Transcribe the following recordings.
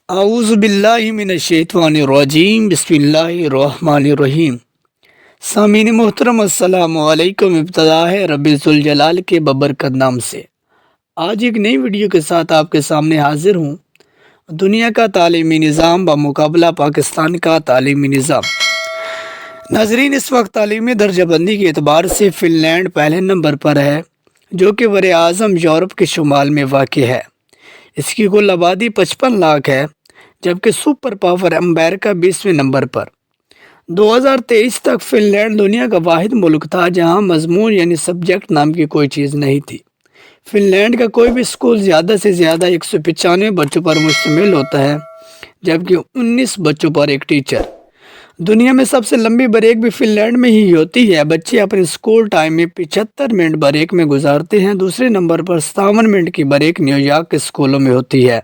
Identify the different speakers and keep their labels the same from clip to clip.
Speaker 1: اعوذ باللہ من الشیطان الرجیم بسم اللہ الرحمن الرحیم۔ سامعین محترم السلام علیکم۔ ابتدا ہے رب ذوالجلال کے ببرکت نام سے۔ آج ایک نئی ویڈیو کے ساتھ آپ کے سامنے حاضر ہوں۔ دنیا کا تعلیمی نظام بمقابلہ پاکستان کا تعلیمی نظام۔ ناظرین، اس وقت تعلیمی درجہ بندی کے اعتبار سے فن لینڈ پہلے نمبر پر ہے، جو کہ بر اعظم یورپ کے شمال میں واقع ہے۔ اس کی کل آبادی 55 لاکھ ہے، جبکہ سپر پاور امریکہ 20ویں نمبر پر۔ 2023 تک فن لینڈ دنیا کا واحد ملک تھا جہاں مضمون یعنی سبجیکٹ نام کی کوئی چیز نہیں تھی۔ فن لینڈ کا کوئی بھی اسکول زیادہ سے زیادہ 195 بچوں پر مشتمل ہوتا ہے، جبکہ 19 بچوں پر ایک ٹیچر۔ دنیا میں سب سے لمبی بریک بھی فن لینڈ میں ہی ہوتی ہے۔ بچے اپنے اسکول ٹائم میں 75 منٹ بریک میں گزارتے ہیں۔ دوسرے نمبر پر 57 منٹ کی بریک نیو یارک کے اسکولوں میں ہوتی ہے،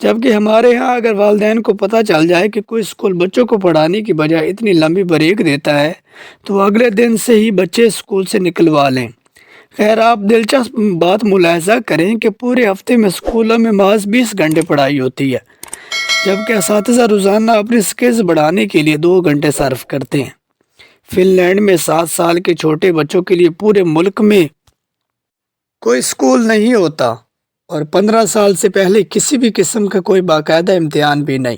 Speaker 1: جبکہ ہمارے ہاں اگر والدین کو پتہ چل جائے کہ کوئی اسکول بچوں کو پڑھانے کی بجائے اتنی لمبی بریک دیتا ہے تو وہ اگلے دن سے ہی بچے اسکول سے نکلوا لیں۔ خیر، آپ دلچسپ بات ملاحظہ کریں کہ پورے ہفتے میں اسکولوں میں محض 20 گھنٹے پڑھائی ہوتی ہے، جبکہ اساتذہ روزانہ اپنی سکلز بڑھانے کے لیے 2 گھنٹے صرف کرتے ہیں۔ فن لینڈ میں 7 سال کے چھوٹے بچوں کے لیے پورے ملک میں کوئی اسکول نہیں ہوتا، اور 15 سال سے پہلے کسی بھی قسم کا کوئی باقاعدہ امتحان بھی نہیں۔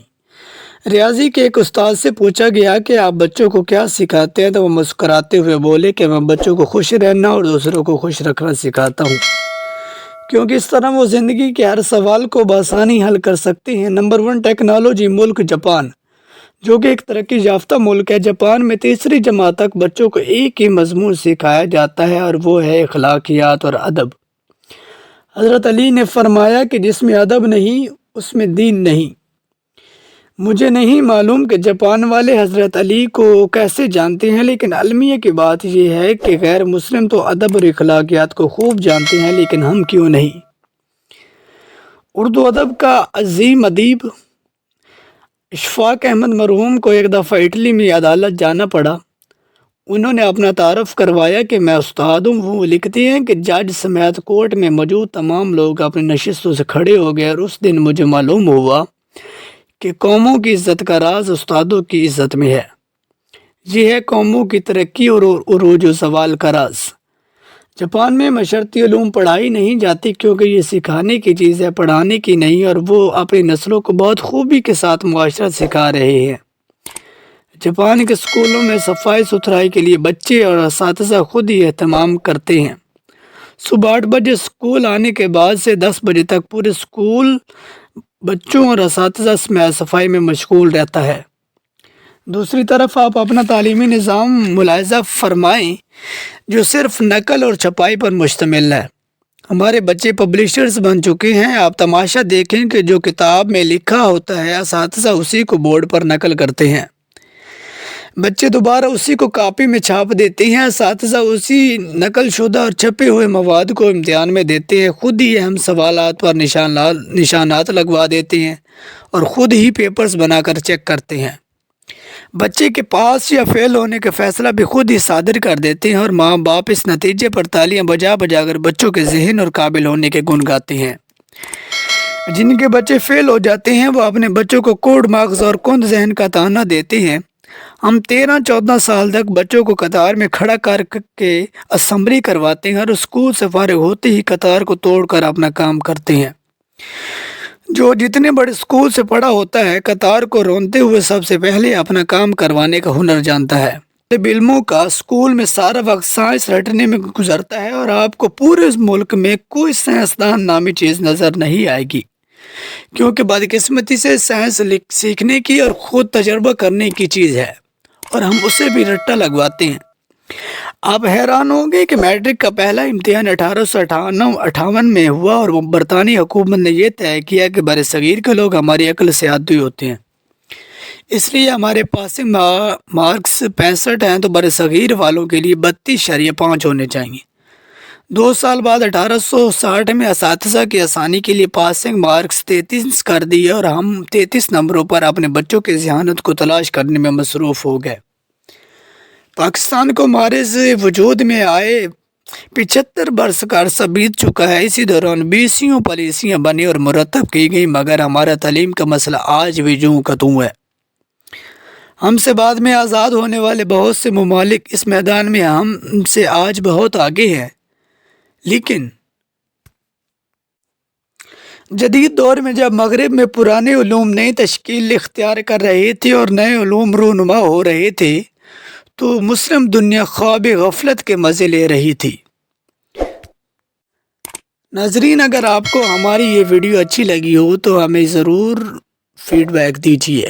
Speaker 1: ریاضی کے ایک استاد سے پوچھا گیا کہ آپ بچوں کو کیا سکھاتے ہیں، تو وہ مسکراتے ہوئے بولے کہ میں بچوں کو خوش رہنا اور دوسروں کو خوش رکھنا سکھاتا ہوں، کیونکہ اس طرح وہ زندگی کے ہر سوال کو بآسانی حل کر سکتے ہیں۔ نمبر 1 ٹیکنالوجی ملک جاپان، جو کہ ایک ترقی یافتہ ملک ہے۔ جاپان میں تیسری جماعت تک بچوں کو ایک ہی مضمون سکھایا جاتا ہے، اور وہ ہے اخلاقیات اور ادب۔ حضرت علی نے فرمایا کہ جس میں ادب نہیں اس میں دین نہیں۔ مجھے نہیں معلوم کہ جاپان والے حضرت علی کو کیسے جانتے ہیں، لیکن المیہ کی بات یہ ہے کہ غیر مسلم تو ادب اور اخلاقیات کو خوب جانتے ہیں، لیکن ہم کیوں نہیں؟ اردو ادب کا عظیم ادیب اشفاق احمد مرحوم کو ایک دفعہ اٹلی میں عدالت جانا پڑا۔ انہوں نے اپنا تعارف کروایا کہ میں استاد ہوں۔ وہ لکھتے ہیں کہ جج سمیت کورٹ میں موجود تمام لوگ اپنی نشستوں سے کھڑے ہو گئے، اور اس دن مجھے معلوم ہوا کہ قوموں کی عزت کا راز استادوں کی عزت میں ہے۔ یہ ہے قوموں کی ترقی اور عروج و زوال کا راز۔ جاپان میں معاشرتی علوم پڑھائی نہیں جاتی کیونکہ یہ سکھانے کی چیز ہے، پڑھانے کی نہیں، اور وہ اپنی نسلوں کو بہت خوبی کے ساتھ معاشرت سکھا رہے ہیں۔ جاپان کے اسکولوں میں صفائی ستھرائی کے لیے بچے اور اساتذہ خود ہی اہتمام کرتے ہیں۔ صبح 8 بجے اسکول آنے کے بعد سے 10 بجے تک پورے اسکول بچوں اور اساتذہ سمیت صفائی میں مشغول رہتا ہے۔ دوسری طرف آپ اپنا تعلیمی نظام ملاحظہ فرمائیں جو صرف نقل اور چھپائی پر مشتمل ہے۔ ہمارے بچے پبلشرز بن چکے ہیں۔ آپ تماشا دیکھیں کہ جو کتاب میں لکھا ہوتا ہے اساتذہ اسی کو بورڈ پر نقل کرتے ہیں، بچے دوبارہ اسی کو کاپی میں چھاپ دیتے ہیں، اساتذہ اسی نقل شدہ اور چھپے ہوئے مواد کو امتحان میں دیتے ہیں، خود ہی اہم سوالات پر نشانات لگوا دیتے ہیں، اور خود ہی پیپرز بنا کر چیک کرتے ہیں۔ بچے کے پاس یا فیل ہونے کا فیصلہ بھی خود ہی صادر کر دیتے ہیں، اور ماں باپ اس نتیجے پر تالیاں بجا بجا کر بچوں کے ذہن اور قابل ہونے کے گن گاتے ہیں۔ جن کے بچے فیل ہو جاتے ہیں وہ اپنے بچوں کو کوڑ مغز اور کند ذہن کا طعنہ دیتے ہیں۔ ہم 13-14 سال تک بچوں کو قطار میں کھڑا کر کے اسمبلی کرواتے ہیں، اور اسکول سے فارغ ہوتے ہی قطار کو توڑ کر اپنا کام کرتے ہیں۔ جو جتنے بڑے اسکول سے پڑھا ہوتا ہے قطار کو رونتے ہوئے سب سے پہلے اپنا کام کروانے کا ہنر جانتا ہے۔ طالب علموں کا اسکول میں سارا وقت سائنس رٹنے میں گزرتا ہے، اور آپ کو پورے ملک میں کوئی سائنسدان نامی چیز نظر نہیں آئے گی، کیونکہ بدقسمتی سے سائنس سیکھنے کی اور خود تجربہ کرنے کی چیز ہے، اور ہم اسے بھی رٹا لگواتے ہیں۔ آپ حیران ہوں گے کہ میٹرک کا پہلا امتحان 1858 میں ہوا، اور برطانوی حکومت نے یہ طے کیا کہ بر صغیر کے لوگ ہماری عقل سے عدوی ہوتے ہیں، اس لیے ہمارے پاسنگ مارکس 65 ہیں، تو بر صغیر والوں کے لیے 32.5 ہونے چاہیے۔ 2 سال بعد 1860 میں اساتذہ کی آسانی کے لیے پاسنگ مارکس 33 کر دیے، اور ہم 33 نمبروں پر اپنے بچوں کی ذہانت کو تلاش کرنے میں مصروف ہو گئے۔ پاکستان کو مارز وجود میں آئے 75 برس کا عرصہ بیت چکا ہے، اسی دوران 20 پالیسیاں بنی اور مرتب کی گئیں، مگر ہمارا تعلیم کا مسئلہ آج بھی جوں کا توں ہے۔ ہم سے بعد میں آزاد ہونے والے بہت سے ممالک اس میدان میں ہم سے آج بہت آگے ہیں، لیکن جدید دور میں جب مغرب میں پرانے علوم نئی تشکیل اختیار کر رہے تھے اور نئے علوم رونما ہو رہے تھے تو مسلم دنیا خواب غفلت کے مزے لے رہی تھی۔ ناظرین، اگر آپ کو ہماری یہ ویڈیو اچھی لگی ہو تو ہمیں ضرور فیڈ بیک دیجیے۔